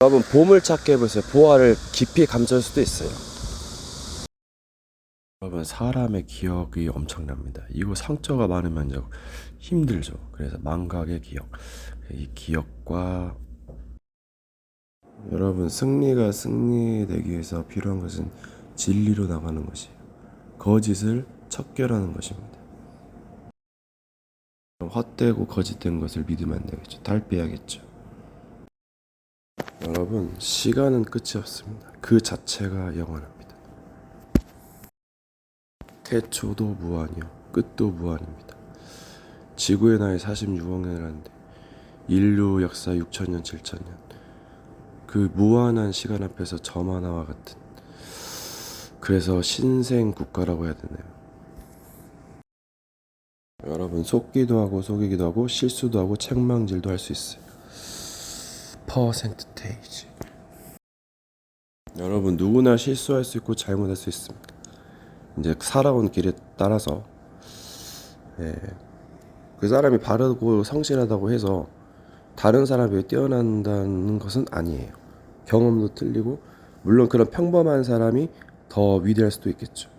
여러분, 보물찾기 해보세요. 보화를 깊이 감출 수도 있어요. 여러분, 사람의 기억이 엄청납니다. 이거 상처가 많으면 이제 힘들죠. 그래서 망각의 기억, 이 기억과 여러분, 승리가 승리되기 위해서 필요한 것은 진리로 나가는 것이에요. 거짓을 척결하는 것입니다. 헛되고 거짓된 것을 믿으면 안 되겠죠. 달빼야겠죠. 여러분, 시간은 끝이 없습니다. 그 자체가 영원합니다. 태초도 무한이요, 끝도 무한입니다. 지구의 나이 46억 년이라는데 인류 역사 6천년 7천년, 그 무한한 시간 앞에서 점 하나와 같은, 그래서 신생 국가라고 해야 되나요? 여러분, 속기도 하고 속이기도 하고 실수도 하고 책망질도 할 수 있어요. 퍼센테이지. 여러분, 누구나 실수할 수 있고 잘못할 수 있습니다. 이제 살아온 길에 따라서 그 사람이 바르고 성실하다고 해서 다른 사람이 뛰어난다는 것은 아니에요. 경험도 틀리고, 물론 그런 평범한 사람이 더 위대할 수도 있겠죠.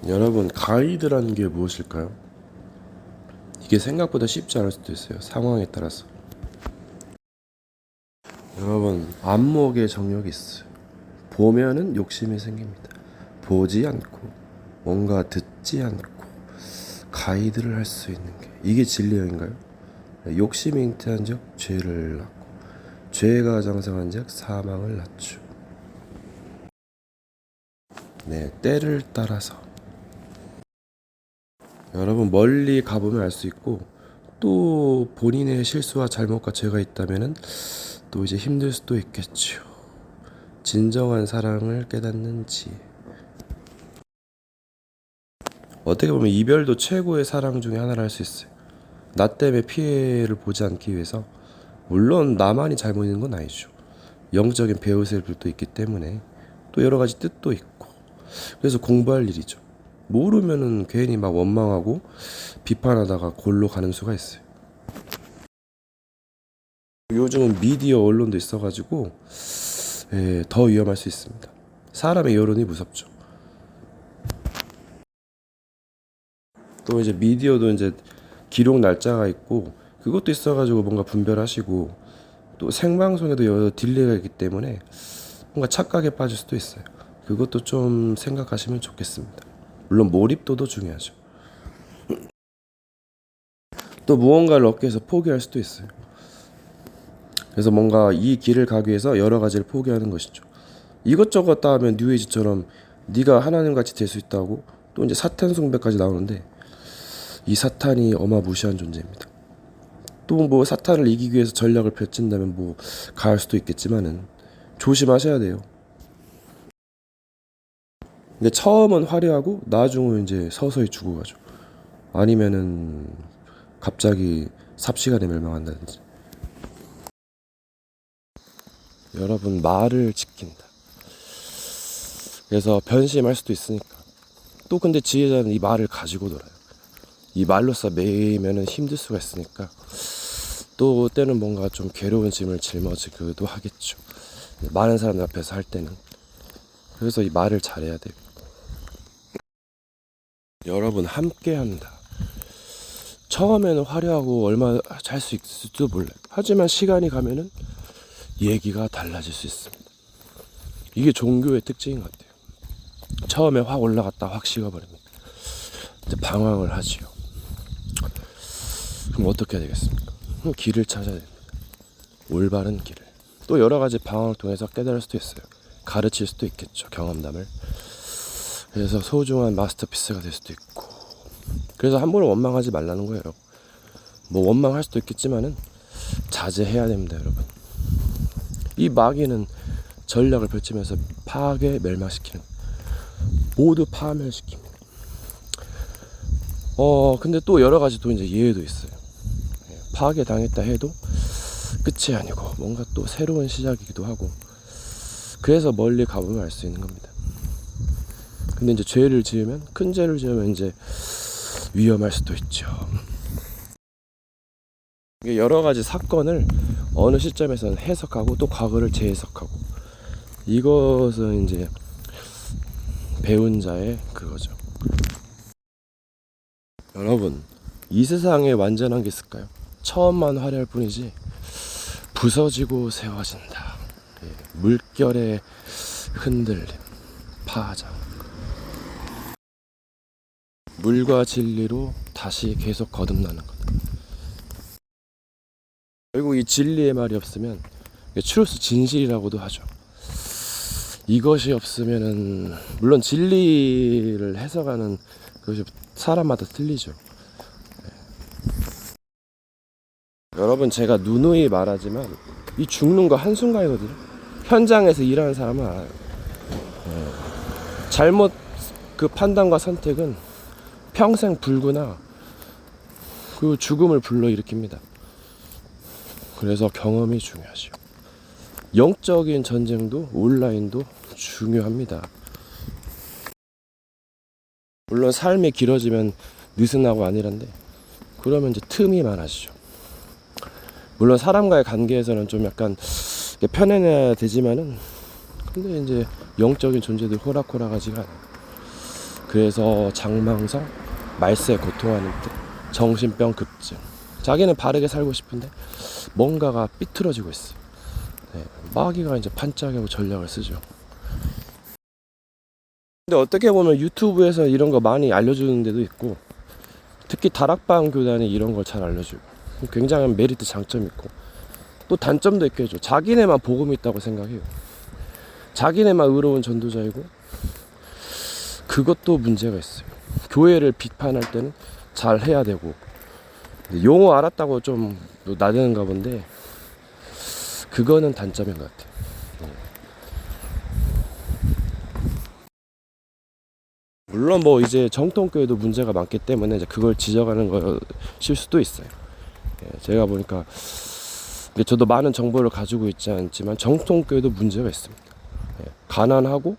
여러분, 가이드라는 게 무엇일까요? 이게 생각보다 쉽지 않을 수도 있어요. 상황에 따라서. 여러분, 안목의 정력이 있어요. 보면은 욕심이 생깁니다. 보지 않고 뭔가 듣지 않고 가이드를 할 수 있는 게, 이게 진리인가요? 욕심이 잉태한즉 죄를 낳고, 죄가 장성한즉 사망을 낳죠. 네, 때를 따라서 여러분, 멀리 가보면 알 수 있고, 또 본인의 실수와 잘못과 죄가 있다면은 또 이제 힘들 수도 있겠죠. 진정한 사랑을 깨닫는 지혜. 어떻게 보면 이별도 최고의 사랑 중에 하나를 할 수 있어요. 나 때문에 피해를 보지 않기 위해서. 물론 나만이 잘못 있는 건 아니죠. 영적인 배우들도 있기 때문에 또 여러 가지 뜻도 있고, 그래서 공부할 일이죠. 모르면은 괜히 막 원망하고 비판하다가 골로 가는 수가 있어요. 요즘은 미디어 언론도 있어가지고 더 위험할 수 있습니다. 사람의 여론이 무섭죠. 또 이제 미디어도 이제 기록 날짜가 있고 그것도 있어가지고 뭔가 분별하시고, 또 생방송에도 여러 딜레이가 있기 때문에 뭔가 착각에 빠질 수도 있어요. 그것도 좀 생각하시면 좋겠습니다. 물론 몰입도도 중요하죠. 또 무언가를 얻기 위해서 포기할 수도 있어요. 그래서 뭔가 이 길을 가기 위해서 여러 가지를 포기하는 것이죠. 이것저것 다 하면 뉴에이지처럼 네가 하나님같이 될 수 있다고, 또 이제 사탄 숭배까지 나오는데, 이 사탄이 어마무시한 존재입니다. 또 뭐 사탄을 이기기 위해서 전략을 펼친다면 뭐 가할 수도 있겠지만은 조심하셔야 돼요. 근데 처음은 화려하고 나중은 이제 서서히 죽어가죠. 아니면은 갑자기 삽시간에 멸망한다든지. 여러분, 말을 지킨다. 그래서 변심할 수도 있으니까. 또 근데 지혜자는 이 말을 가지고 놀아요. 이 말로써 매이면은 힘들 수가 있으니까 또 때는 뭔가 좀 괴로운 짐을 짊어지기도 하겠죠. 많은 사람들 앞에서 할 때는. 그래서 이 말을 잘해야 돼요. 여러분, 함께한다. 처음에는 화려하고 얼마 잘 수 있을지도 몰라요. 하지만 시간이 가면은 얘기가 달라질 수 있습니다. 이게 종교의 특징인 것 같아요. 처음에 확 올라갔다 확 식어버립니다. 이제 방황을 하지요. 그럼 어떻게 해야 되겠습니까? 그럼 길을 찾아야 됩니다. 올바른 길을. 또 여러 가지 방황을 통해서 깨달을 수도 있어요. 가르칠 수도 있겠죠. 경험담을. 그래서 소중한 마스터피스가 될 수도 있고. 그래서 함부로 원망하지 말라는 거예요, 여러분. 뭐 원망할 수도 있겠지만은 자제해야 됩니다, 여러분. 이 마귀는 전략을 펼치면서 파괴, 멸망시키는, 모두 파멸시킵니다. 근데 또 여러 가지 또 이제 예외도 있어요. 파괴 당했다 해도 끝이 아니고 뭔가 또 새로운 시작이기도 하고, 그래서 멀리 가보면 알 수 있는 겁니다. 근데 이제 죄를 지으면, 큰 죄를 지으면 이제 위험할 수도 있죠. 여러 가지 사건을 어느 시점에서는 해석하고 또 과거를 재해석하고, 이것은 이제 배운 자의 그거죠. 여러분, 이 세상에 완전한 게 있을까요? 처음만 화려할 뿐이지 부서지고 세워진다. 예, 물결의 흔들림, 파장. 물과 진리로 다시 계속 거듭나는 것. 결국 이 진리의 말이 없으면 추로스 진실이라고도 하죠. 이것이 없으면은, 물론 진리를 해석하는 그것이 사람마다 틀리죠. 여러분, 제가 누누이 말하지만 이 죽는 거 한순간이거든요. 현장에서 일하는 사람은 알아요. 잘못 그 판단과 선택은 평생 불구나 그 죽음을 불러일으킵니다. 그래서 경험이 중요하죠. 영적인 전쟁도 온라인도 중요합니다. 물론 삶이 길어지면 느슨하고 아니란데, 그러면 이제 틈이 많아지죠. 물론 사람과의 관계에서는 좀 약간 편해야 되지만은, 근데 이제 영적인 존재들 호락호락하지가 않아요. 그래서 장망성, 말세에 고통하는 듯, 정신병 급증. 자기는 바르게 살고 싶은데 뭔가가 삐뚤어지고 있어요. 네, 마귀가 이제 반짝이고 전략을 쓰죠. 근데 어떻게 보면 유튜브에서 이런 거 많이 알려주는 데도 있고, 특히 다락방 교단이 이런 걸 잘 알려주고, 굉장한 메리트, 장점이 있고, 또 단점도 있겠죠. 자기네만 복음이 있다고 생각해요. 자기네만 의로운 전도자이고, 그것도 문제가 있어요. 교회를 비판할 때는 잘 해야 되고, 용어 알았다고 좀 나대는가 본데, 그거는 단점인 것 같아요. 물론 뭐 이제 정통교회도 문제가 많기 때문에 이제 그걸 지적하는 것일 수도 있어요. 제가 보니까, 저도 많은 정보를 가지고 있지 않지만 정통교회도 문제가 있습니다. 가난하고,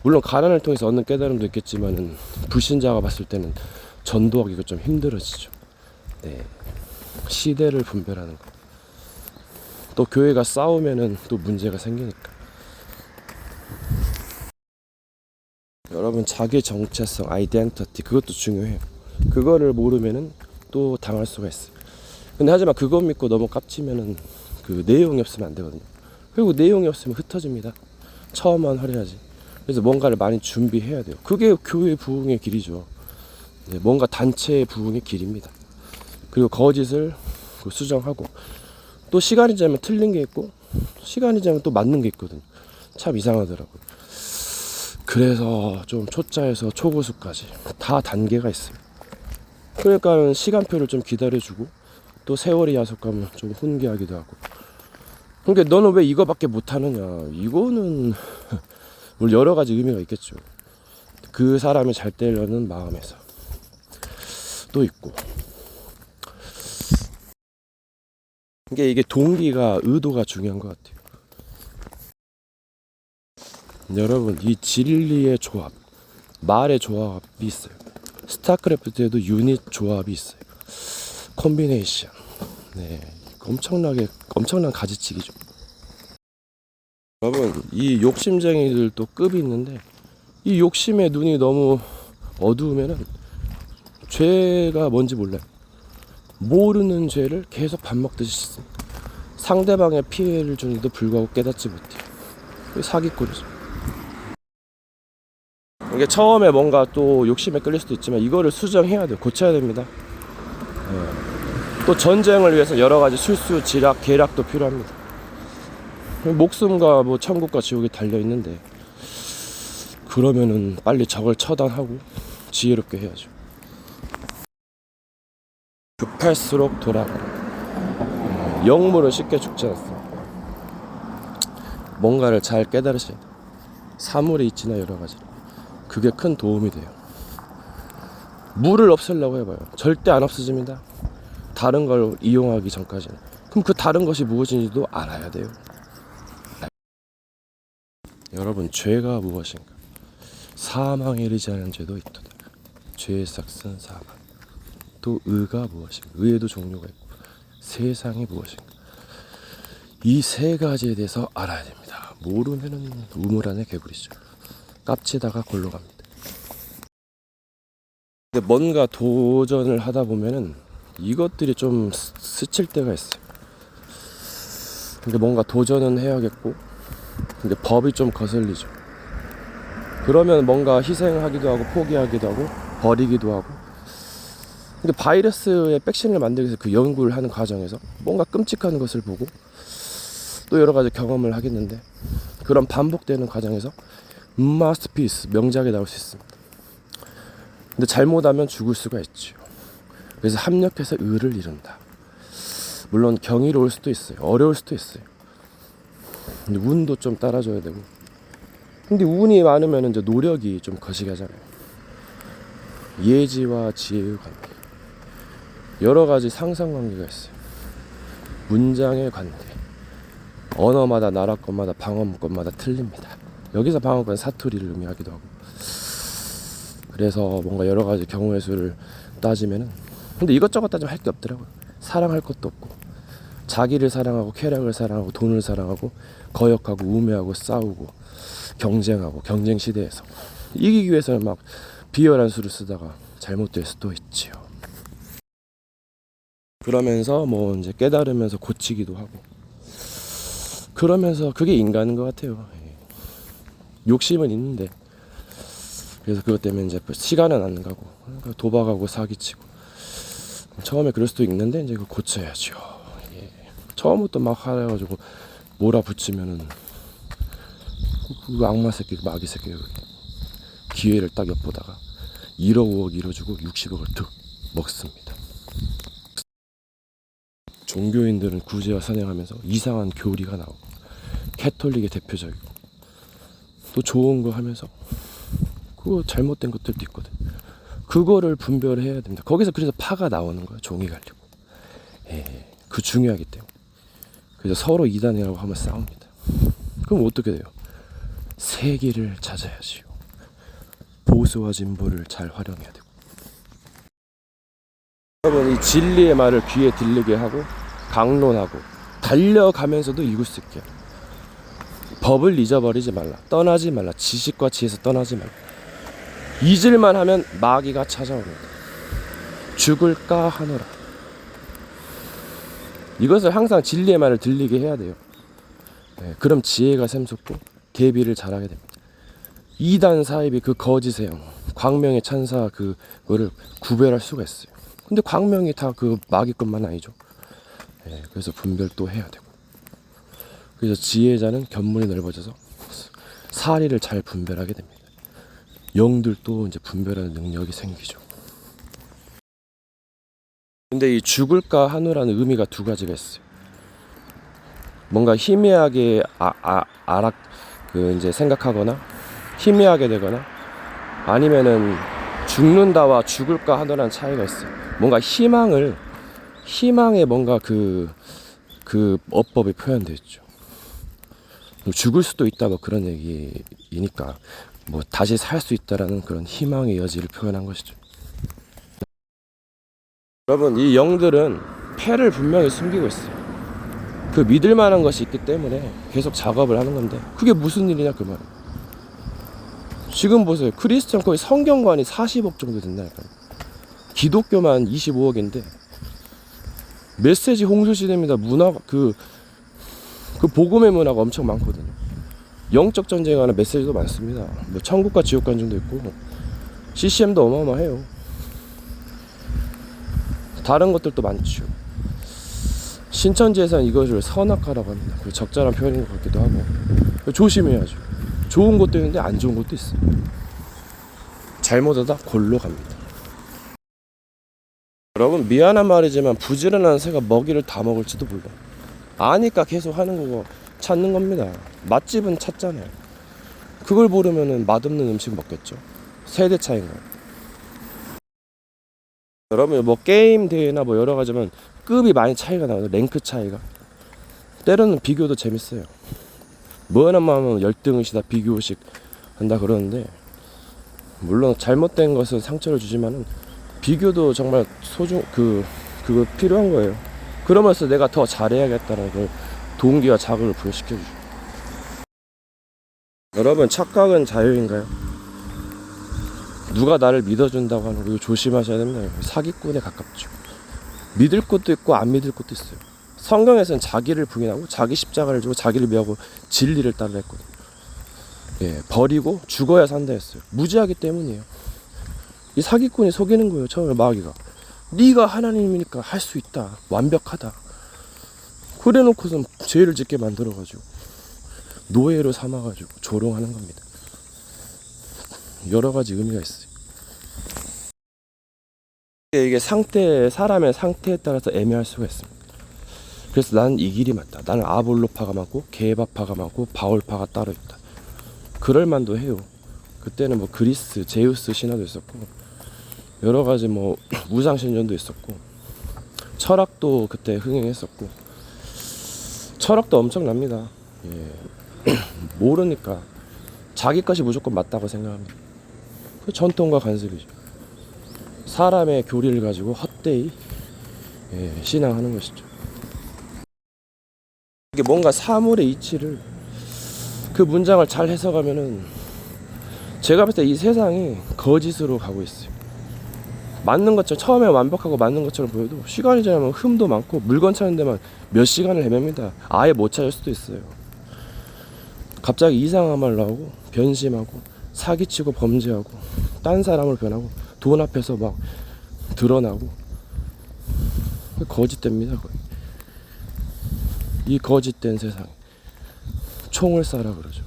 물론 가난을 통해서 얻는 깨달음도 있겠지만은 불신자가 봤을 때는 전도하기가 좀 힘들어지죠. 네. 시대를 분별하는 거. 또 교회가 싸우면은 또 문제가 생기니까. 여러분, 자기 정체성, 아이덴티티, 그것도 중요해요. 그거를 모르면은 또 당할 수가 있어요. 근데 하지만 그것 믿고 너무 깝치면은 그 내용이 없으면 안 되거든요. 그리고 내용이 없으면 흩어집니다. 처음만 화려하지. 그래서 뭔가를 많이 준비해야 돼요. 그게 교회 부흥의 길이죠. 네, 뭔가 단체의 부흥의 길입니다. 그리고 거짓을 수정하고, 또 시간이 지나면 틀린 게 있고, 시간이 지나면 또 맞는 게 있거든요. 참 이상하더라고요. 그래서 좀 초짜에서 초고수까지 다 단계가 있어요. 그러니까 시간표를 좀 기다려주고, 또 세월이 야속하면 좀 훈계하기도 하고. 그러니까 너는 왜 이거밖에 못하느냐, 이거는 물론 여러 가지 의미가 있겠죠. 그 사람이 잘 되려는 마음에서 또 있고. 이게 동기가, 의도가 중요한 것 같아요. 여러분, 이 진리의 조합, 말의 조합이 있어요. 스타크래프트에도 유닛 조합이 있어요. 콤비네이션. 네, 엄청난 가지치기죠. 여러분, 이 욕심쟁이들도 급이 있는데, 이 욕심에 눈이 너무 어두우면은 죄가 뭔지 몰라요. 모르는 죄를 계속 밥 먹듯이 씻습니다. 상대방의 피해를 주는데도 불구하고 깨닫지 못해요. 사기꾼이죠. 이게 처음에 뭔가 또 욕심에 끌릴 수도 있지만, 이거를 수정해야 돼요. 고쳐야 됩니다. 또 전쟁을 위해서 여러 가지 술수, 지략, 계략도 필요합니다. 목숨과 뭐 천국과 지옥이 달려 있는데, 그러면은 빨리 적을 처단하고 지혜롭게 해야죠. 급할수록 돌아가라. 영물은 쉽게 죽지 않습니다. 뭔가를 잘 깨달으셔야 돼요. 사물의 이치나 여러 가지. 그게 큰 도움이 돼요. 물을 없애려고 해봐요. 절대 안 없어집니다. 다른 걸 이용하기 전까지는. 그럼 그 다른 것이 무엇인지도 알아야 돼요. 여러분, 죄가 무엇인가? 사망에 이르지 않은 죄도 있도다. 죄의 삭은 사망. 또 의가 무엇인가? 의에도 종류가 있고, 세상이 무엇인가? 이 세 가지에 대해서 알아야 됩니다. 모르면은 우물 안에 개구리죠. 깝치다가 골로 갑니다. 근데 뭔가 도전을 하다 보면은 이것들이 좀 스칠 때가 있어요. 근데 뭔가 도전은 해야겠고, 근데 법이 좀 거슬리죠. 그러면 뭔가 희생하기도 하고 포기하기도 하고 버리기도 하고. 근데 바이러스의 백신을 만들기 위해서 그 연구를 하는 과정에서 뭔가 끔찍한 것을 보고 또 여러 가지 경험을 하겠는데, 그런 반복되는 과정에서 마스터피스, 명작이 나올 수 있습니다. 근데 잘못하면 죽을 수가 있죠. 그래서 합력해서 의를 이룬다. 물론 경이로울 수도 있어요. 어려울 수도 있어요. 근데 운도 좀 따라줘야 되고. 근데 운이 많으면 이제 노력이 좀 거시기하잖아요. 예지와 지혜의 관계. 여러 가지 상상관계가 있어요. 문장의 관계. 언어마다 나라권마다 방언권마다 틀립니다. 여기서 방언권 사투리를 의미하기도 하고. 그래서 뭔가 여러 가지 경우의 수를 따지면은, 근데 이것저것 따지면 할 게 없더라고요. 사랑할 것도 없고, 자기를 사랑하고 쾌락을 사랑하고 돈을 사랑하고 거역하고 우매하고 싸우고 경쟁하고, 경쟁 시대에서 이기기 위해서는 막 비열한 수를 쓰다가 잘못될 수도 있지요. 그러면서 뭐 이제 깨달으면서 고치기도 하고, 그러면서 그게 인간인 것 같아요. 욕심은 있는데, 그래서 그것 때문에 이제 시간은 안 가고 도박하고 사기치고, 처음에 그럴 수도 있는데 이제 그거 고쳐야죠. 처음부터 막 하래가지고 몰아붙이면은 그 악마 새끼, 마귀 새끼 기회를 딱 엿보다가 1억 5억 잃어주고 60억을 툭 먹습니다. 종교인들은 구제와 선행하면서 이상한 교리가 나오고, 캐톨릭의 대표적이고, 또 좋은 거 하면서 그거 잘못된 것들도 있거든. 그거를 분별해야 됩니다. 거기서 그래서 파가 나오는 거야. 종이 가려고. 그 중요하기 때문에. 그래서 서로 이단이라고 하면 싸웁니다. 그럼 어떻게 돼요? 세계를 찾아야지요. 보수와 진보를 잘 활용해야 되고. 여러분, 이 진리의 말을 귀에 들리게 하고 강론하고 달려가면서도 이길 수 있게. 법을 잊어버리지 말라. 떠나지 말라. 지식과 지혜에서 떠나지 말라. 잊을만 하면 마귀가 찾아옵니다. 죽을까 하노라. 이것을 항상 진리의 말을 들리게 해야 돼요. 그럼 지혜가 샘솟고 계비를 잘하게 됩니다. 이단 사입이 그 거짓의 영, 광명의 천사 그거를 구별할 수가 있어요. 근데 광명이 다 그 마귀 것만 아니죠. 그래서 분별도 해야 되고. 그래서 지혜자는 견문이 넓어져서 사리를 잘 분별하게 됩니다. 영들도 이제 분별하는 능력이 생기죠. 근데 이 죽을까 하노라는 의미가 두 가지가 있어요. 뭔가 희미하게 이제 생각하거나 희미하게 되거나, 아니면은 죽는다와 죽을까 하노라는 차이가 있어요. 뭔가 희망에 뭔가 그 어법이 표현되어 있죠. 죽을 수도 있다 뭐 그런 얘기이니까, 뭐 다시 살 수 있다라는 그런 희망의 여지를 표현한 것이죠. 여러분, 이 영들은 패를 분명히 숨기고 있어요. 그 믿을 만한 것이 있기 때문에 계속 작업을 하는 건데, 그게 무슨 일이냐 그 말이에요. 지금 보세요. 크리스천 거의 성경관이 40억 정도 된다니까요. 기독교만 25억인데 메시지 홍수시대입니다. 문화가 그 복음의 문화가 엄청 많거든요. 영적 전쟁하는 메시지도 많습니다. 뭐 천국과 지옥 간증도 있고, CCM도 어마어마해요. 다른 것들도 많죠. 신천지에서는 이것을 선악하라고 합니다. 그 적절한 표현인 것 같기도 하고. 조심해야죠. 좋은 것도 있는데 안 좋은 것도 있어요. 잘못하다 골로 갑니다. 여러분, 미안한 말이지만 부지런한 새가 먹이를 다 먹을지도 몰라. 아니까 계속 하는 거고 찾는 겁니다. 맛집은 찾잖아요. 그걸 모르면은 맛없는 음식 먹겠죠. 세대 차이인 거예요. 여러분, 뭐 게임 대회나 뭐 여러 가지면 급이 많이 차이가 나요. 랭크 차이가. 때로는 비교도 재밌어요. 뭐하나 하면 열등의시다 비교식 한다 그러는데, 물론 잘못된 것은 상처를 주지만은 비교도 정말 그거 필요한 거예요. 그러면서 내가 더 잘해야겠다는 걸 동기와 자극을 부여시켜주죠. 여러분, 착각은 자유인가요? 누가 나를 믿어준다고 하는 거 이거 조심하셔야 됩니다. 사기꾼에 가깝죠. 믿을 것도 있고 안 믿을 것도 있어요. 성경에서는 자기를 부인하고 자기 십자가를 지고 자기를 미하고 진리를 따르라 했거든요. 예, 버리고 죽어야 산다 했어요. 무지하기 때문이에요. 이 사기꾼이 속이는 거예요. 처음에 마귀가 네가 하나님이니까 할 수 있다, 완벽하다, 그래 놓고선 죄를 짓게 만들어가지고 노예로 삼아가지고 조롱하는 겁니다. 여러 가지 의미가 있어요. 이게 사람의 상태에 따라서 애매할 수가 있습니다. 그래서 나는 이 길이 맞다. 나는 아볼로파가 맞고 게바파가 맞고 바울파가 따로 있다. 그럴 만도 해요. 그때는 뭐 그리스, 제우스 신화도 있었고 여러 가지 뭐 우상 신전도 있었고 철학도 그때 흥행했었고 철학도 엄청납니다. 예. 모르니까 자기 것이 무조건 맞다고 생각합니다. 그 전통과 간섭이죠. 사람의 교리를 가지고 헛되이 신앙하는 것이죠. 이게 뭔가 사물의 이치를 그 문장을 잘 해석하면은 제가 봤을 때 이 세상이 거짓으로 가고 있어요. 맞는 것처럼 처음에 완벽하고 맞는 것처럼 보여도 시간이 지나면 흠도 많고 물건 찾는 데만 몇 시간을 헤맵니다. 아예 못 찾을 수도 있어요. 갑자기 이상한 말 나오고 변심하고 사기치고 범죄하고 딴 사람을 변하고 돈 앞에서 막 드러나고 거짓됩니다. 거의. 이 거짓된 세상에 총을 쏴라 그러죠.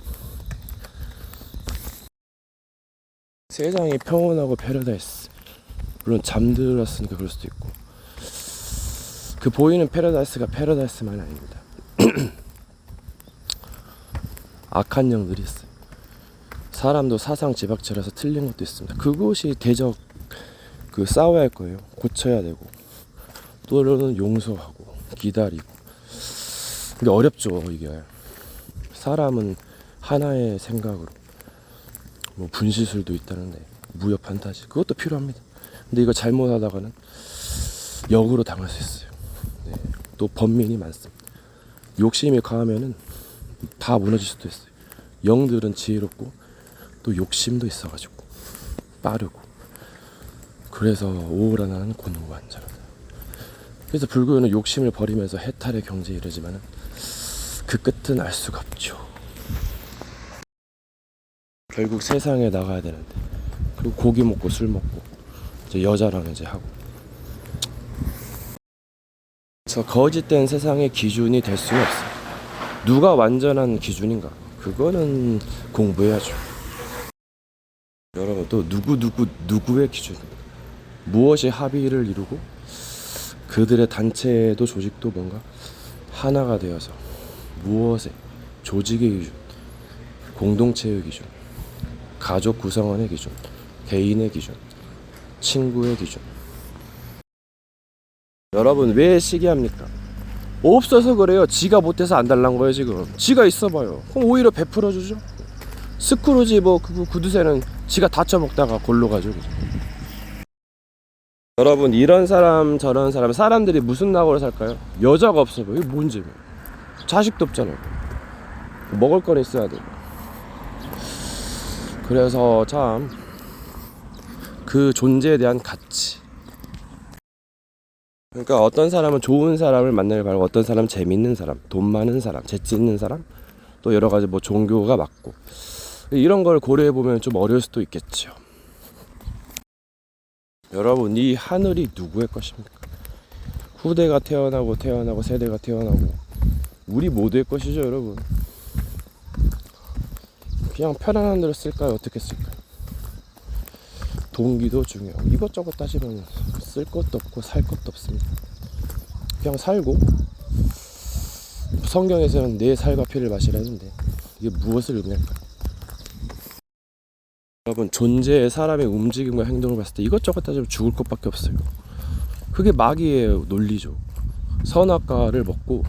세상이 평온하고 패러다이스, 물론 잠들었으니까 그럴 수도 있고 그 보이는 패러다이스가 패러다이스만 아닙니다. 악한 영들이 있어요. 사람도 사상 지박체라서 틀린 것도 있습니다. 그것이 대적 싸워야 할 거예요. 고쳐야 되고 또는 용서하고 기다리고. 근데 어렵죠. 이게 사람은 하나의 생각으로 뭐 분시술도 있다는데 무협 판타지 그것도 필요합니다. 근데 이거 잘못하다가는 역으로 당할 수 있어요. 네. 또 번민이 많습니다. 욕심이 강하면은 다 무너질 수도 있어요. 영들은 지혜롭고 또 욕심도 있어가지고 빠르고 그래서 오호라나는 곤고한자로다. 그래서 불교는 욕심을 버리면서 해탈의 경지에 이르지만은 그 끝은 알 수가 없죠. 결국 세상에 나가야 되는데 그리고 고기 먹고 술 먹고 이제 여자랑 이제 하고 그래서 거짓된 세상의 기준이 될 수는 없어요. 누가 완전한 기준인가? 그거는 공부해야죠. 여러분 또 누구의 기준입니까? 무엇이 합의를 이루고 그들의 단체도 조직도 뭔가 하나가 되어서 무엇에 조직의 기준, 공동체의 기준, 가족 구성원의 기준, 개인의 기준, 친구의 기준. 여러분 왜 시기합니까? 없어서 그래요. 지가 못해서 안 달란 거예요. 지금 지가 있어봐요. 그럼 오히려 베풀어주죠. 스크루지 뭐 그 구두쇠는 지가 다쳐먹다가 골로 가죠. 여러분 이런 사람 저런 사람들이 무슨 낙으로 살까요? 여자가 없어 보여. 이게 뭔 재미야? 자식도 없잖아요. 먹을 건 있어야 되고. 그래서 참 그 존재에 대한 가치. 그러니까 어떤 사람은 좋은 사람을 만나길 바라고 어떤 사람은 재밌는 사람, 돈 많은 사람, 재치 있는 사람, 또 여러 가지 뭐 종교가 맞고 이런 걸 고려해 보면 좀 어려울 수도 있겠죠. 여러분 이 하늘이 누구의 것입니까? 후대가 태어나고 세대가 태어나고 우리 모두의 것이죠. 여러분 그냥 편안한 대로 쓸까요? 어떻게 쓸까요? 동기도 중요하고 이것저것 따지면 쓸 것도 없고 살 것도 없습니다. 그냥 살고 성경에서는 내 살과 피를 마시라는데 이게 무엇을 의미할까요? 여러분 존재의 사람의 움직임과 행동을 봤을 때 이것저것 따지면 죽을 것밖에 없어요. 그게 마귀의 논리죠. 선악과를 먹고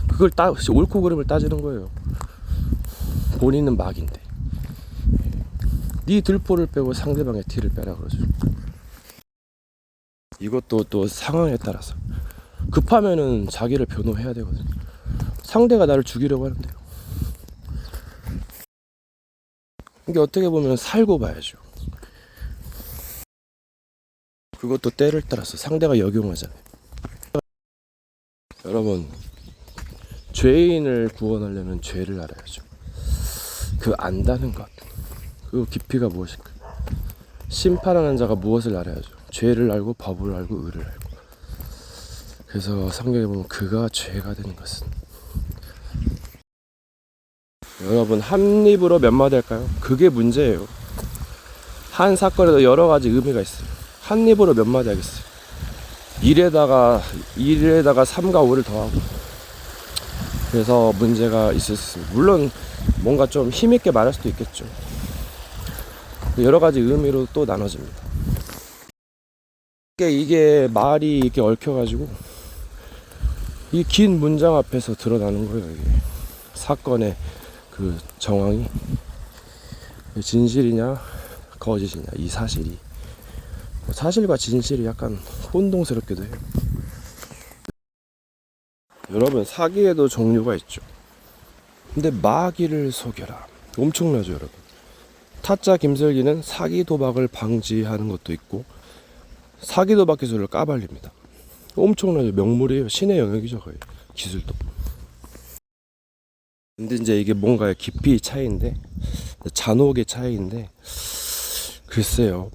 그걸 옳고 그름을 따지는 거예요. 본인은 마귀인데 네 들포를 빼고 상대방의 티를 빼라 그러죠. 이것도 또 상황에 따라서 급하면은 자기를 변호해야 되거든요. 상대가 나를 죽이려고 하는데요. 이게 어떻게 보면 살고 봐야죠. 그것도 때를 따라서 상대가 역용하잖아요. 여러분, 죄인을 구원하려면 죄를 알아야죠. 그 안다는 것, 그 깊이가 무엇일까? 심판하는 자가 무엇을 알아야죠. 죄를 알고 법을 알고 의를 알고. 그래서 성경에 보면 그가 죄가 되는 것은, 여러분, 한 입으로 몇 마디 할까요? 그게 문제예요. 한 사건에도 여러 가지 의미가 있어요. 한 입으로 몇 마디 하겠어요. 일에다가 3과 5를 더하고. 그래서 문제가 있을 수 있습니다. 물론 뭔가 좀 힘있게 말할 수도 있겠죠. 여러 가지 의미로 또 나눠집니다. 이게 말이 이렇게 얽혀가지고 이 긴 문장 앞에서 드러나는 거예요. 이게 사건의 그 정황이 진실이냐 거짓이냐, 이 사실이. 사실과 진실이 약간 혼동스럽기도 해요. 여러분, 사기에도 종류가 있죠. 근데 마귀를 속여라, 엄청나죠 여러분. 타짜 김슬기는 사기 도박을 방지하는 것도 있고 사기 도박 기술을 까발립니다. 엄청나죠. 명물이에요. 신의 영역이죠 거의, 기술도. 근데 이제 이게 뭔가의 깊이 차이인데, 잔혹의 차이인데, 글쎄요.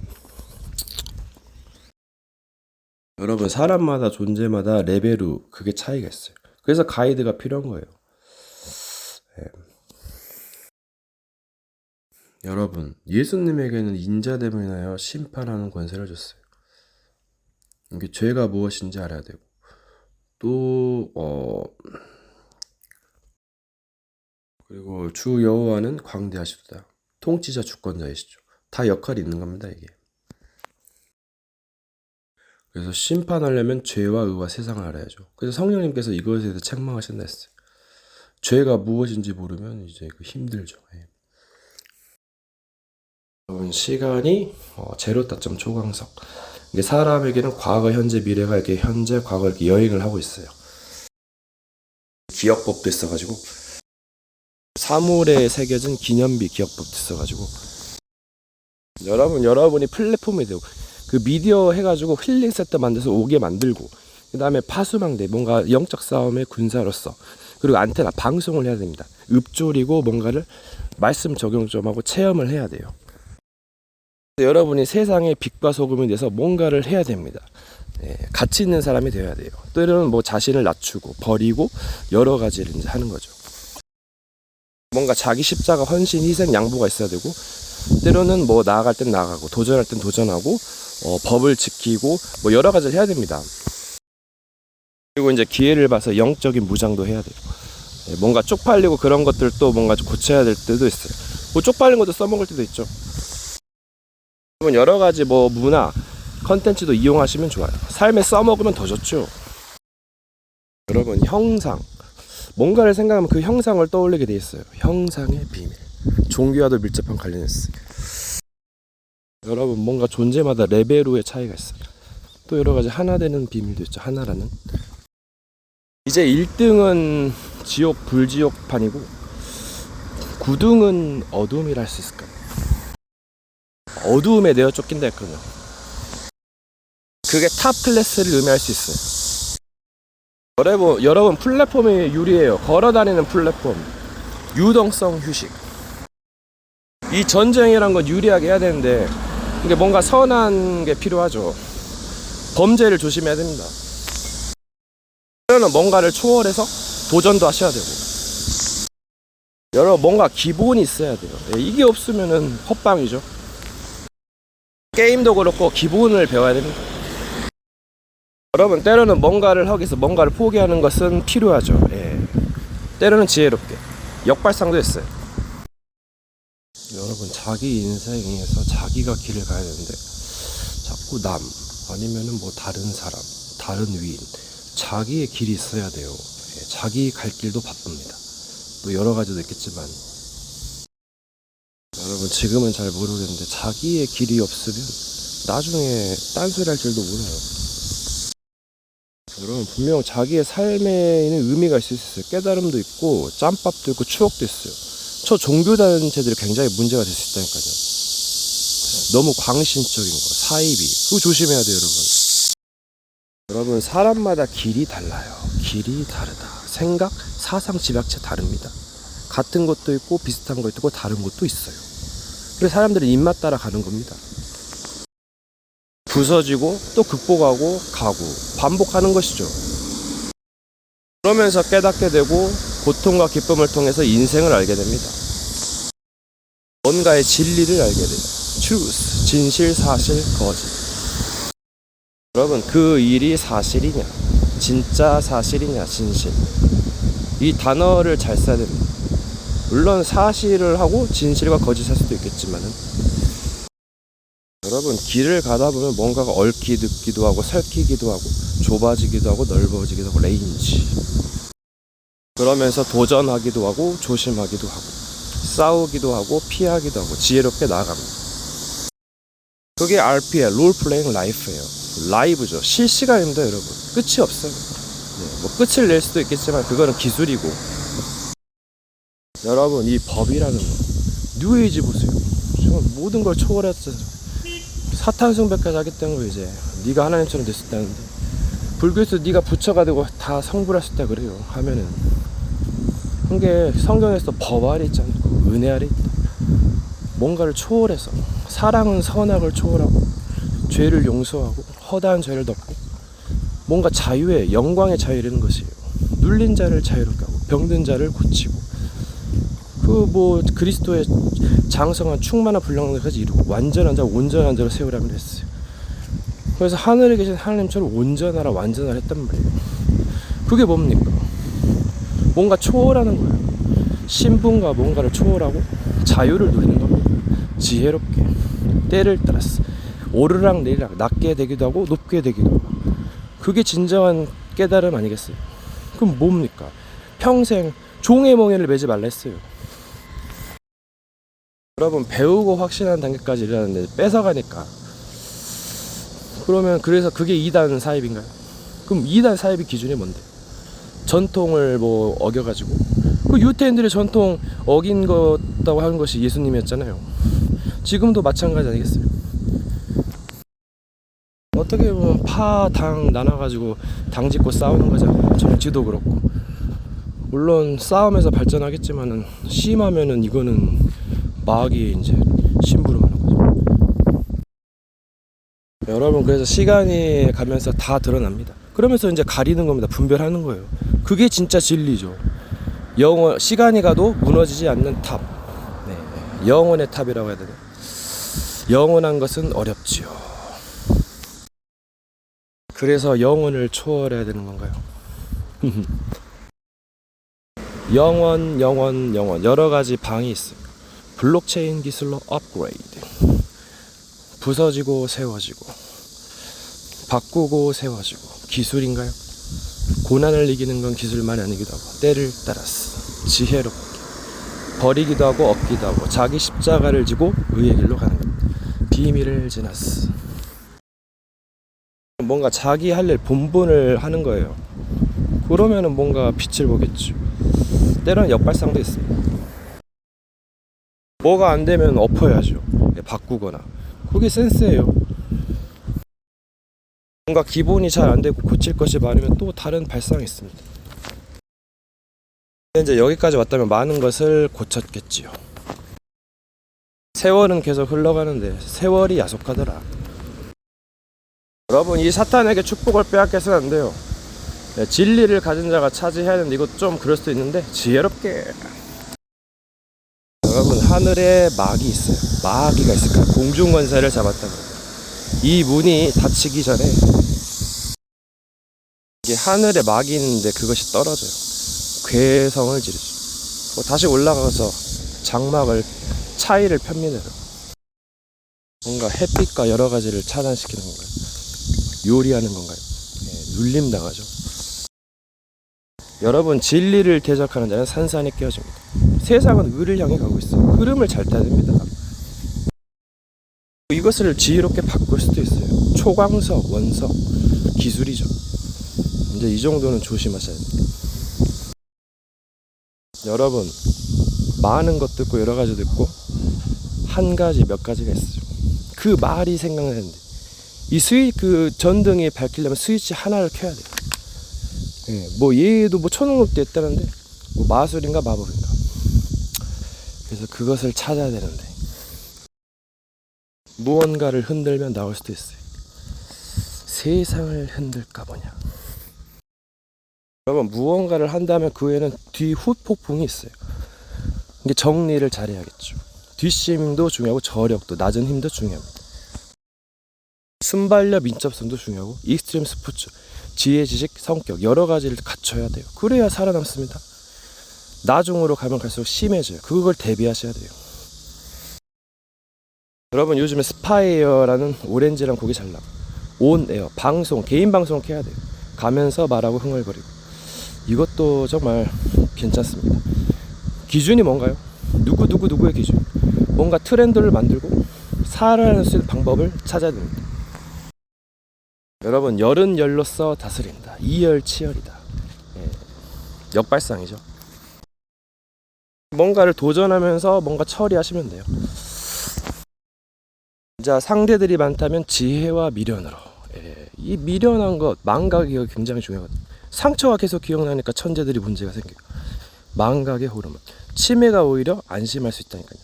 여러분, 사람마다 존재마다 레벨로 그게 차이가 있어요. 그래서 가이드가 필요한 거예요. 네. 여러분, 예수님에게는 인자됨을 인하여 심판하는 권세를 줬어요. 이게 죄가 무엇인지 알아야 되고, 또 그리고 주 여호와는 광대하시도다. 통치자 주권자이시죠. 다 역할이 있는 겁니다 이게. 그래서 심판하려면 죄와 의와 세상을 알아야죠. 그래서 성령님께서 이것에 대해서 책망하신다 했어요. 죄가 무엇인지 모르면 이제 힘들죠. 여러분, 시간이 제로타점 초광석. 이게 사람에게는 과거, 현재, 미래가 이렇게 현재, 과거 이렇게 여행을 하고 있어요. 기억법도 있어가지고, 사물에 새겨진 기념비 기억법도 있어가지고, 여러분이 플랫폼이 되고, 그 미디어 해가지고 힐링 세트 만들어서 오게 만들고, 그 다음에 파수망대, 뭔가 영적 싸움의 군사로서, 그리고 안테나 방송을 해야 됩니다. 읊조리고 뭔가를 말씀 적용 좀 하고 체험을 해야 돼요. 여러분이 세상의 빛과 소금이 돼서 뭔가를 해야 됩니다. 가치 있는 사람이 되어야 돼요. 때로는 뭐 자신을 낮추고 버리고 여러 가지를 이제 하는 거죠. 뭔가 자기 십자가, 헌신, 희생, 양보가 있어야 되고, 때로는 뭐 나아갈 땐 나아가고 도전할 땐 도전하고, 법을 지키고 뭐 여러 가지를 해야 됩니다. 그리고 이제 기회를 봐서 영적인 무장도 해야 돼요. 뭔가 쪽팔리고 그런 것들도 뭔가 좀 고쳐야 될 때도 있어요. 뭐 쪽팔린 것도 써먹을 때도 있죠. 여러 가지 뭐 문화 컨텐츠도 이용하시면 좋아요. 삶에 써먹으면 더 좋죠. 여러분, 형상, 뭔가를 생각하면 그 형상을 떠올리게 돼 있어요. 형상의 비밀. 종교와도 밀접한 관련이 있어요. 여러분, 뭔가 존재마다 레벨로의 차이가 있어요. 또 여러 가지 하나 되는 비밀도 있죠. 하나라는. 이제 1등은 지옥 불지옥판이고 9등은 어둠이라 할 수 있을까요? 어두움에 내어 쫓긴다 했거든요. 그게 탑 클래스를 의미할 수 있어요. 여러분 플랫폼이 유리해요. 걸어다니는 플랫폼, 유동성 휴식. 이 전쟁이란 건 유리하게 해야 되는데 이게 뭔가 선한 게 필요하죠. 범죄를 조심해야 됩니다. 그러면 뭔가를 초월해서 도전도 하셔야 되고, 여러분 뭔가 기본이 있어야 돼요. 이게 없으면은 헛방이죠. 게임도 그렇고 기본을 배워야 됩니다. 여러분, 때로는 뭔가를 하기 위해서 뭔가를 포기하는 것은 필요하죠. 때로는 지혜롭게 역발상도 했어요. 여러분, 자기 인생에서 자기가 길을 가야 되는데 자꾸 남 아니면은 뭐 다른 사람, 다른 위인, 자기의 길이 있어야 돼요. 자기 갈 길도 바쁩니다. 또 여러 가지도 있겠지만, 여러분 지금은 잘 모르겠는데 자기의 길이 없으면 나중에 딴소리 할 줄도 몰라요. 여러분 분명 자기의 삶에는 의미가 있을 수 있어요. 깨달음도 있고 짬밥도 있고 추억도 있어요. 저 종교단체들이 굉장히 문제가 될 수 있다니까요. 너무 광신적인 거, 사이비, 그거 조심해야 돼요, 여러분. 여러분 사람마다 길이 달라요. 길이 다르다. 생각, 사상, 집약체 다릅니다. 같은 것도 있고 비슷한 것도 있고 다른 것도 있어요. 그래서 사람들은 입맛 따라 가는 겁니다. 부서지고 또 극복하고 가고 반복하는 것이죠. 그러면서 깨닫게 되고 고통과 기쁨을 통해서 인생을 알게 됩니다. 뭔가의 진리를 알게 돼요. truth, 진실, 사실, 거짓. 여러분 그 일이 사실이냐, 진짜 사실이냐, 진실. 이 단어를 잘 써야 됩니다. 물론 사실을 하고 진실과 거짓 할 수도 있겠지만은 여러분 길을 가다 보면 뭔가가 얽히기도 하고 설키기도 하고 좁아지기도 하고 넓어지기도 하고 레인지. 그러면서 도전하기도 하고 조심하기도 하고 싸우기도 하고 피하기도 하고 지혜롭게 나아갑니다. 그게 RPL, 롤플레잉 라이프예요. 라이브죠. 실시간입니다, 여러분. 끝이 없어요. 네, 뭐 끝을 낼 수도 있겠지만 그거는 기술이고. 여러분 이 법이라는 거, 뉴에이지 보세요. 모든 걸 초월했어요. 사탄숭배까지 하기 때문에 이제 네가 하나님처럼 됐었다는데, 불교에서 네가 부처가 되고 다 성불할 수 있다 그래요. 하면은 그게 성경에서 법 아래 있지 않고 은혜 아래 있다. 뭔가를 초월해서 사랑은 선악을 초월하고 죄를 용서하고 허다한 죄를 덮고 뭔가 자유의 영광의 자유라는 것이에요. 눌린 자를 자유롭게 하고 병든 자를 고치고 그 뭐 그리스도의 장성한 충만한 분량까지 이루고 완전한 자 온전한 자로 세우라고 했어요. 그래서 하늘에 계신 하나님처럼 온전하라 완전하라 했단 말이에요. 그게 뭡니까? 뭔가 초월하는 거예요. 신분과 뭔가를 초월하고 자유를 누리는 겁니다. 지혜롭게 때를 따라서 오르락 내리락 낮게 되기도 하고 높게 되기도 하고. 그게 진정한 깨달음 아니겠어요? 그럼 뭡니까? 평생 종의 멍에를 매지 말라 했어요. 여러분 배우고 확신하는 단계까지 이르렀는데 뺏어가니까, 그러면 그래서 그게 2단 사입인가요? 그럼 2단 사입의 기준이 뭔데? 전통을 뭐 어겨가지고 그 유태인들의 전통 어긴 거다고 하는 것이 예수님이었잖아요. 지금도 마찬가지 아니겠어요? 어떻게 보면 파, 당 나눠가지고 당 짓고 싸우는 거잖아요. 정치도 그렇고. 물론 싸움에서 발전하겠지만은 심하면은 이거는 마귀의 이제 심부름하는 거죠. 여러분 그래서 시간이 가면서 다 드러납니다. 그러면서 이제 가리는 겁니다. 분별하는 거예요. 그게 진짜 진리죠. 시간이 가도 무너지지 않는 탑. 네, 영혼의 탑이라고 해야 되나? 영원한 것은 어렵지요. 그래서 영혼을 초월해야 되는 건가요? 영원 여러 가지 방이 있어요. 블록체인 기술로 업그레이드, 부서지고 세워지고 바꾸고 세워지고. 기술인가요? 고난을 이기는 건 기술만이 아니기도 하고 때를 따라서 지혜롭게 버리기도 하고 얻기도 하고 자기 십자가를 지고 의의 길로 가는 겁니다. 비밀을 지났어. 뭔가 자기 할 일 본분을 하는 거예요. 그러면은 뭔가 빛을 보겠죠. 때로는 역발상도 있습니다. 뭐가 안 되면 엎어야죠. 바꾸거나. 그게 센스예요. 뭔가 기본이 잘 안 되고 고칠 것이 많으면 또 다른 발상이 있습니다. 이제 여기까지 왔다면 많은 것을 고쳤겠지요. 세월은 계속 흘러가는데 세월이 야속하더라. 여러분 이 사탄에게 축복을 빼앗겨서는 안 돼요. 진리를 가진 자가 차지해야 되는데 이거 좀 그럴 수도 있는데 지혜롭게. 여러분 하늘에 마귀 있어요. 마귀가 있을까요? 공중권세를 잡았다고. 이 문이 닫히기 전에 이게 하늘에 마귀 있는데 그것이 떨어져요. 괴성을 지르죠. 다시 올라가서 장막을 차이를 펴니다. 뭔가 햇빛과 여러 가지를 차단시키는 건가요? 요리하는 건가요? 네, 눌림 당하죠. 여러분 진리를 대적하는 자는 산산이 깨어집니다. 세상은 의를 향해 가고 있어요. 흐름을 잘 타야 됩니다. 이것을 지혜롭게 바꿀 수도 있어요. 초광석, 원석, 기술이죠. 이제 이 정도는 조심하셔야 됩니다. 여러분, 많은 것도 있고 여러 가지도 있고 한 가지 몇 가지가 있어요. 그 말이 생각나는데 이 그 전등이 밝히려면 스위치 하나를 켜야 돼요. 예, 뭐 얘도 뭐 초능력도 있다는데 뭐 마술인가 마법인가. 그래서 그것을 찾아야 되는데 무언가를 흔들면 나올 수도 있어요. 세상을 흔들까 보냐. 여러분, 무언가를 한다면 그 후에는 뒤후폭풍이 있어요. 이게 정리를 잘해야겠죠. 뒷심도 중요하고 저력도, 낮은 힘도 중요합니다. 순발력, 민첩성도 중요하고 익스트림 스포츠, 지혜, 지식, 성격 여러 가지를 갖춰야 돼요. 그래야 살아남습니다. 나중으로 가면 갈수록 심해져요. 그걸 대비하셔야 돼요. 여러분, 요즘에 스파이어라는 오렌지랑 곡이 잘 나와. 온에어 방송, 개인 방송 해야 돼요. 가면서 말하고 흥얼거리고. 이것도 정말 괜찮습니다. 기준이 뭔가요? 누구의 기준? 뭔가 트렌드를 만들고 살아갈 수 있는 방법을 찾아야 됩니다. 여러분, 열은 열로서 다스린다. 이열치열이다. 예, 역발상이죠. 뭔가를 도전하면서 뭔가 처리하시면 돼요. 자, 상대들이 많다면 지혜와 미련으로. 예, 이 미련한 것, 망각이 굉장히 중요하거든요. 상처가 계속 기억나니까 천재들이 문제가 생겨요. 망각의 호르몬. 치매가 오히려 안심할 수 있다니까요.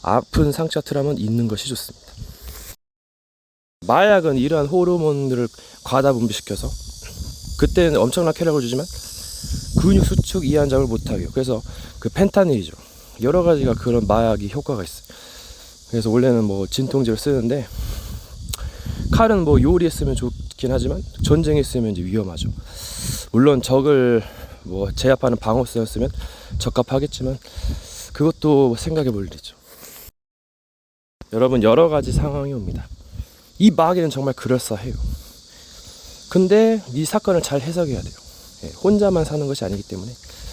아픈 상처 트라우마는 있는 것이 좋습니다. 마약은 이러한 호르몬들을 과다 분비시켜서 그때는 엄청난 쾌락을 주지만 근육 수축 이완작을 못하게. 그래서 그 펜타닐이죠. 여러 가지가 그런 마약이 효과가 있어요. 그래서 원래는 뭐 진통제를 쓰는데 칼은 뭐 요리에 쓰면 좋긴 하지만 전쟁에 쓰면 이제 위험하죠. 물론 적을 뭐 제압하는 방어수에 쓰면 적합하겠지만 그것도 생각해 볼 일이죠. 여러분, 여러 가지 상황이 옵니다. 이 마귀는 정말 그럴싸해요. 근데 이 사건을 잘 해석해야 돼요. 예, 혼자만 사는 것이 아니기 때문에.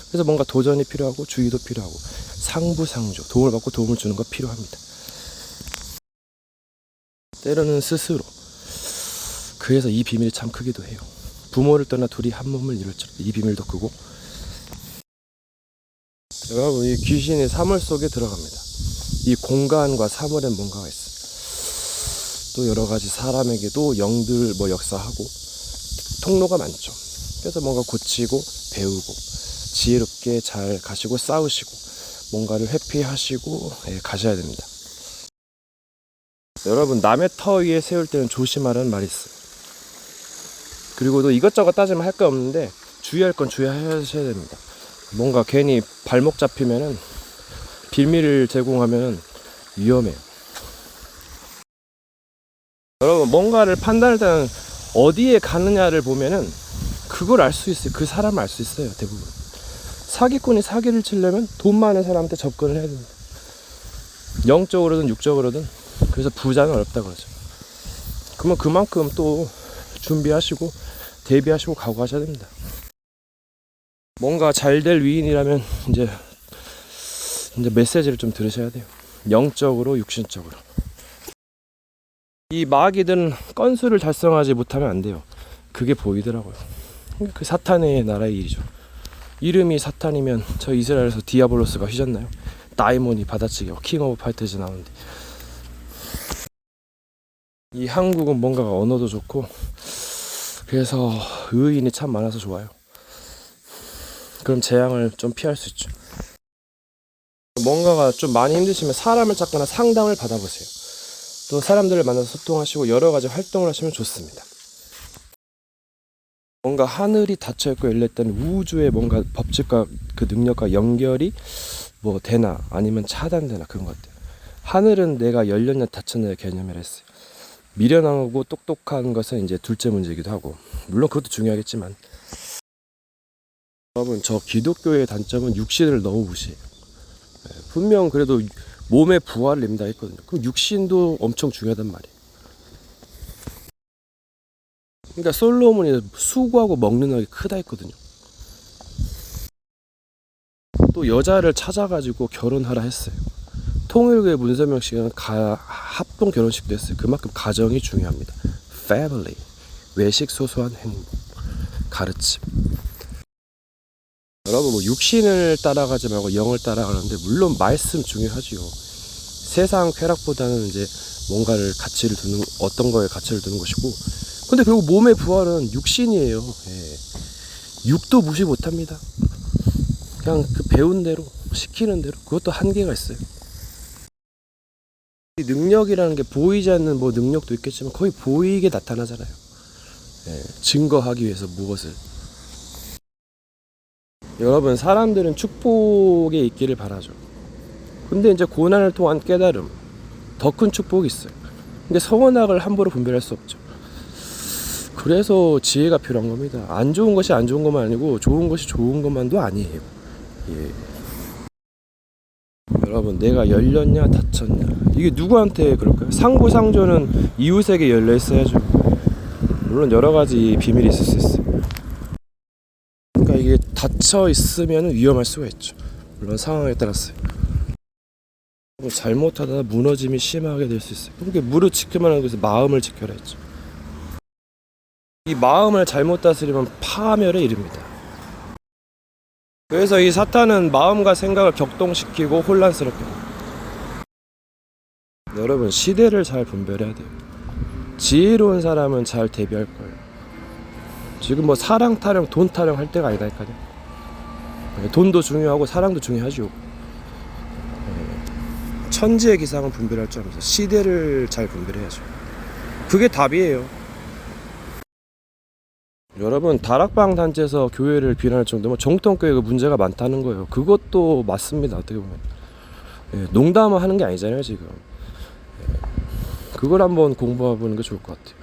그래서 뭔가 도전이 필요하고 주의도 필요하고 상부상조, 도움을 받고 도움을 주는 거 필요합니다. 때로는 스스로. 그래서 이 비밀이 참 크기도 해요. 부모를 떠나 둘이 한 몸을 이룰 줄, 이 비밀도 크고. 여러분, 이 귀신이 사물 속에 들어갑니다. 이 공간과 사물엔 뭔가가 있어요. 또 여러 가지 사람에게도 영들 뭐 역사하고 통로가 많죠. 그래서 뭔가 고치고 배우고 지혜롭게 잘 가시고 싸우시고 뭔가를 회피하시고 가셔야 됩니다. 여러분, 남의 터 위에 세울 때는 조심하라는 말이 있어요. 그리고도 이것저것 따지면 할 거 없는데 주의할 건 주의하셔야 됩니다. 뭔가 괜히 발목 잡히면은 빌미를 제공하면 위험해요. 여러분, 뭔가를 판단할 때는 어디에 가느냐를 보면은 그걸 알 수 있어요. 그 사람을 알 수 있어요. 대부분 사기꾼이 사기를 치려면 돈 많은 사람한테 접근을 해야 됩니다. 영적으로든 육적으로든. 그래서 부자는 어렵다 그러죠. 그러면 그만큼 또 준비하시고 대비하시고 각오하셔야 됩니다. 뭔가 잘 될 위인이라면 이제 메시지를 좀 들으셔야 돼요. 영적으로 육신적으로. 이 마귀들은 건수를 달성하지 못하면 안 돼요. 그게 보이더라고요. 그 사탄의 나라의 일이죠. 이름이 사탄이면 저 이스라엘에서 디아블로스가 휘졌나요? 다이몬이 받아치기, 킹 오브 파이터즈 나오는데. 이 한국은 뭔가가 언어도 좋고 그래서 의인이 참 많아서 좋아요. 그럼 재앙을 좀 피할 수 있죠. 뭔가가 좀 많이 힘드시면 사람을 찾거나 상담을 받아보세요. 또 사람들을 만나서 소통하시고 여러 가지 활동을 하시면 좋습니다. 뭔가 하늘이 닫혀있고 열렸다는 우주의 뭔가 법칙과 그 능력과 연결이 뭐 되나 아니면 차단되나 그런 것 같아요. 하늘은 내가 열렸냐 닫혔냐의 개념이라 했어요. 미련하고 똑똑한 것은 이제 둘째 문제이기도 하고 물론 그것도 중요하겠지만 여러분, 저 기독교의 단점은 육신을 너무 무시해요. 분명 그래도 몸의 부활을 입는다 했거든요. 그럼 육신도 엄청 중요하단 말이에요. 그러니까 솔로몬이 수고하고 먹는 학이 크다 했거든요. 또 여자를 찾아가지고 결혼하라 했어요. 통일교의 문선명 씨가 합동 결혼식도 했어요. 그만큼 가정이 중요합니다. Family, 외식 소소한 행복. 가르침. 여러분 뭐 육신을 따라가지 말고 영을 따라가는데 물론 말씀 중요하지요. 세상 쾌락보다는 이제 뭔가를 가치를 두는 어떤 거에 가치를 두는 것이고, 근데 결국 몸의 부활은 육신이에요. 예. 육도 무시 못합니다. 그냥 그 배운 대로 시키는 대로 그것도 한계가 있어요. 이 능력이라는 게 보이지 않는 뭐 능력도 있겠지만 거의 보이게 나타나잖아요. 예. 증거하기 위해서 무엇을. 여러분 사람들은 축복에 있기를 바라죠. 근데 이제 고난을 통한 깨달음, 더 큰 축복이 있어요. 근데 선악을 함부로 분별할 수 없죠. 그래서 지혜가 필요한 겁니다. 안 좋은 것이 안 좋은 것만 아니고 좋은 것이 좋은 것만도 아니에요. 예. 여러분 내가 열렸냐 닫혔냐 이게 누구한테 그럴까요? 상부상조는 이웃에게 열려 있어야죠. 물론 여러 가지 비밀이 있을 수 있어요. 그러니까 이게 닫혀 있으면 위험할 수가 있죠. 물론 상황에 따라서요. 잘못하다 무너짐이 심하게 될 수 있어요. 그러니까 무릎 지켜만 하는 것에서 마음을 지켜라 했죠. 이 마음을 잘못 다스리면 파멸에 이릅니다. 그래서 이 사탄은 마음과 생각을 격동시키고 혼란스럽게 합니다. 여러분 시대를 잘 분별해야 돼요. 지혜로운 사람은 잘 대비할 거예요. 지금 뭐 사랑 타령 돈 타령 할 때가 아니다니까요. 돈도 중요하고 사랑도 중요하죠. 천지의 기상은 분별할 줄 알면서 시대를 잘 분별해야죠. 그게 답이에요. 여러분 다락방 단체에서 교회를 비난할 정도면 정통교회가 문제가 많다는 거예요. 그것도 맞습니다. 어떻게 보면 농담을 하는 게 아니잖아요 지금. 그걸 한번 공부해보는 게 좋을 것 같아요.